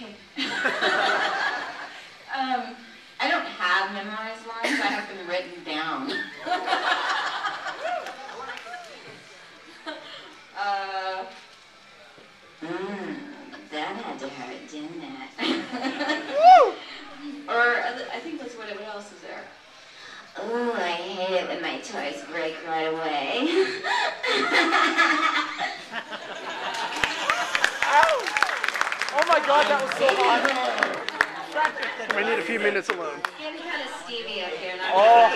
Okay. I don't have memorized lines, I have them written down. That had to hurt, didn't it? Or, I think that's what else is there? Oh, I hate it when my toys break right away. Oh my God, that was so hot. We need a few minutes alone. It's getting kind of steamy up here. Oh,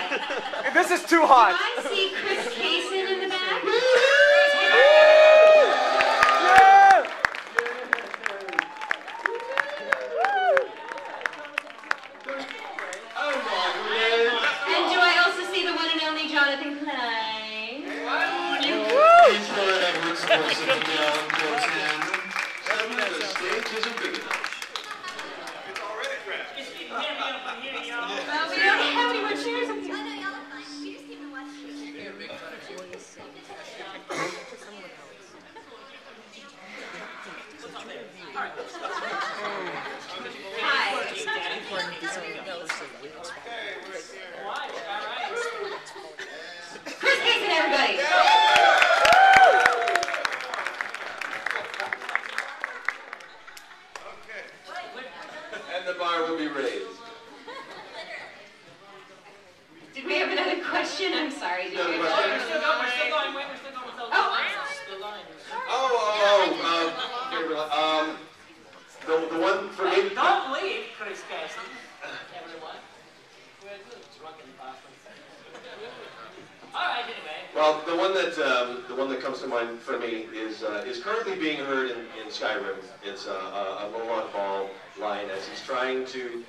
this is too hot. Do I see Chris Kaysen in the back? Yeah! And do I also see the one and only Jonathan Klein? The stage isn't big enough. It's already crashed. Well, we don't have any more chairs up here. Hi. Chris Kaysen, everybody. And the bar will be raised. Did we have another question? I'm sorry. Did we have Another another question? question? We're still going with the line. The one for me. Don't leave, Chris Kaysen. Everyone. We're drunk in Boston. All right, anyway. Well, the one that comes to mind for me is currently being heard in Skyrim. It's a Lomond Ball line as he's trying to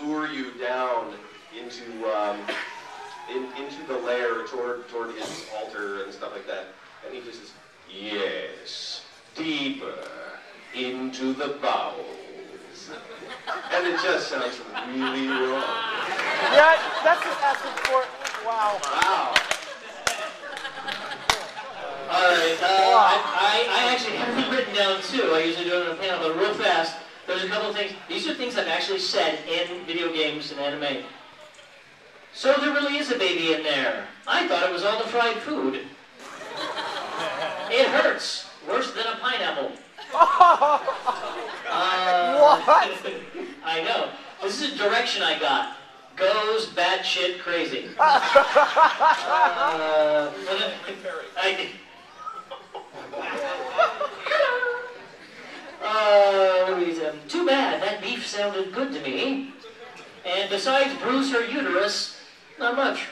lure you down into the lair toward his altar and stuff like that. And he just says, "Yes, deeper into the bowels." And it just sounds really wrong. Yeah, that's just asking for. Wow. Wow. All right, I actually have them written down too. I usually do it on a panel, but real fast. There's a couple of things. These are things I've actually said in video games and anime. So there really is a baby in there. I thought it was all the fried food. It hurts. Worse than a pineapple. What? I know. This is a direction I got. Goes batshit crazy. Too bad. That beef sounded good to me. And besides bruise her uterus, not much.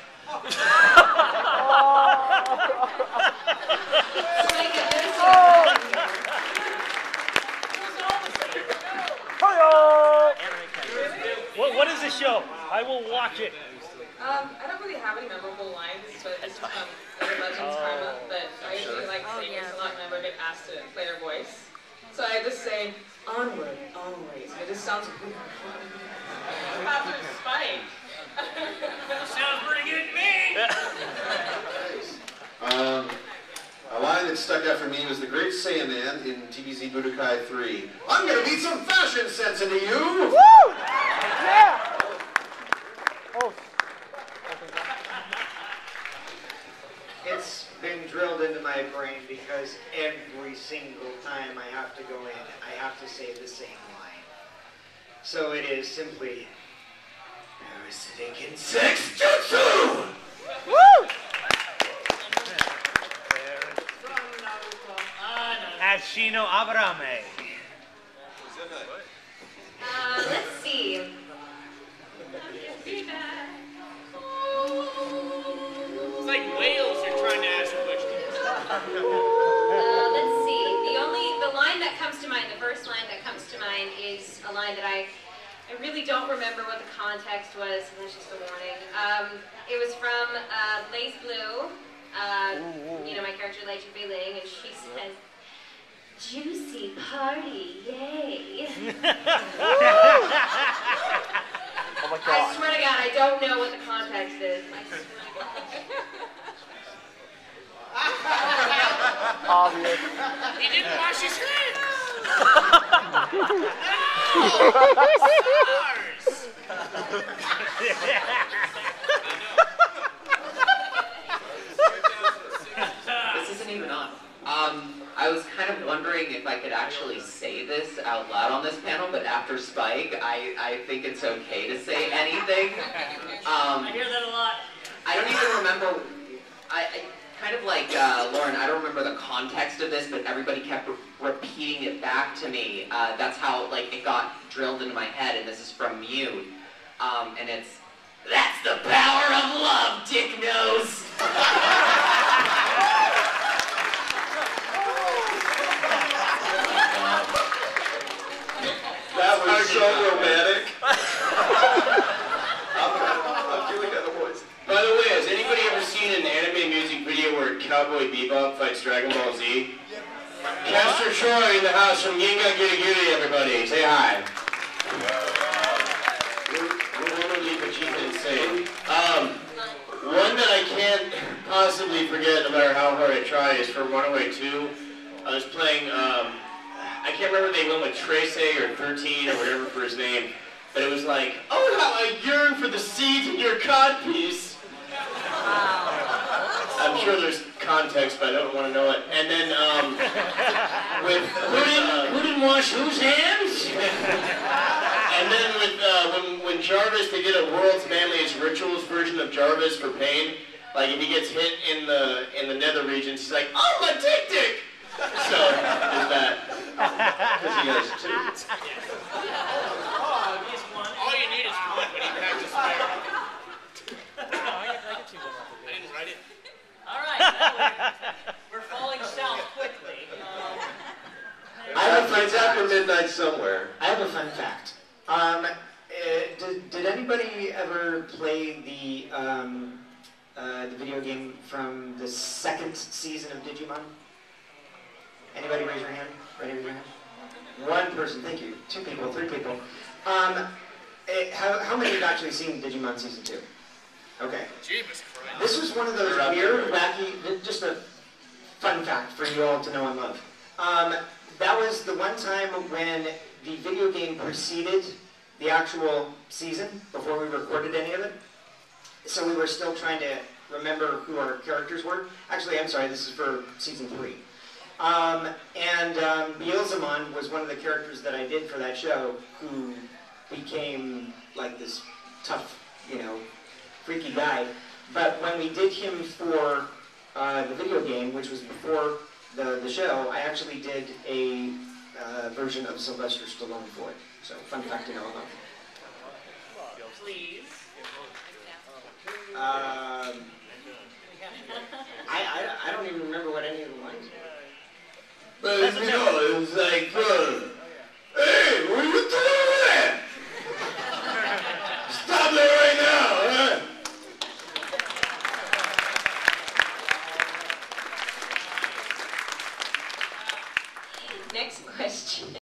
What is this show? I will watch it. I don't really have any memorable lines, but it's from Other Legends Karma, but I usually like singing a lot whenever I get asked to play their voice. So I just say, onward, always. It just sounds weird. That's Spike. Sounds pretty good to me. A line that stuck out for me was the Great Saiyaman in TBZ Budokai 3. I'm gonna beat some fashion sense into you! Woo! Yeah! Oh. It's been drilled into my brain because every single time I have to go in, I have to say the same line. So it is simply, parasitic insects jutsu! Woo! Ashino Abrame. Let's see. It's like whales are trying to ask questions. Let's see. The line that comes to mind, the first line that comes to mind is a line that I really don't remember what the context was, and that's just a warning. It was from Blaze Blue, my character Leisha Fei Ling, and she says, "Juicy party, yay." Oh my God. I swear to God, I don't know what the context is. I swear to God. Obvious. He didn't wash his hands. This isn't even on. I was kind of wondering if I could actually say this out loud on this panel, but after Spike, I think it's okay to say anything. I hear that a lot. I don't even remember, I kind of like Lauren, I don't remember the context of this, but everybody kept repeating it back to me. That's how like it got drilled into my head, and this is from Mute. And it's, "That's the power of love, dick nose." That was so romantic. I'm feeling that voice. By the way, has anybody ever seen an anime music video where Cowboy Bebop fights Dragon Ball Z? Castor Troy in the house from Ginga Giri Giri, everybody. Say hi. We're totally Vegeta insane. One that I can't possibly forget, no matter how hard I try, is for Runaway 2. I was playing, I can't remember if they went with Trace or 13 or whatever for his name, but it was like, "Oh, how I yearn for the seeds in your codpiece." I'm sure there's context, but I don't want to know it. And then, with who didn't wash whose hands? And then with when Jarvis, they did a World's Manliest Rituals version of Jarvis for pain. Like if he gets hit in the nether regions, he's like, "Oh, my dick." So there's that. Because he has two. All you need is one, but he packs a spare. I didn't write it. All right, we're falling south quickly. It's after midnight somewhere. I have a fun fact. Did anybody ever play the video game from the second season of Digimon? Anybody raise your hand? Ready to raise your hand? One person, thank you. 2 people, 3 people. How many have actually seen Digimon Season 2? Okay. Jeebus Christ. This was one of those weird, wacky, just a fun fact for you all to know and love. That was the one time when the video game preceded the actual season, before we recorded any of it. So we were still trying to remember who our characters were. Actually, I'm sorry, this is for Season 3. Beelzemon was one of the characters that I did for that show, who became like this tough, freaky guy. But when we did him for the video game, which was before the show, I actually did a version of Sylvester Stallone for it. So, fun fact to know about. Please. I don't even remember what any of the lines were. But it was like, "Hey, what are you doing there? Stop that right now, huh?" Next question.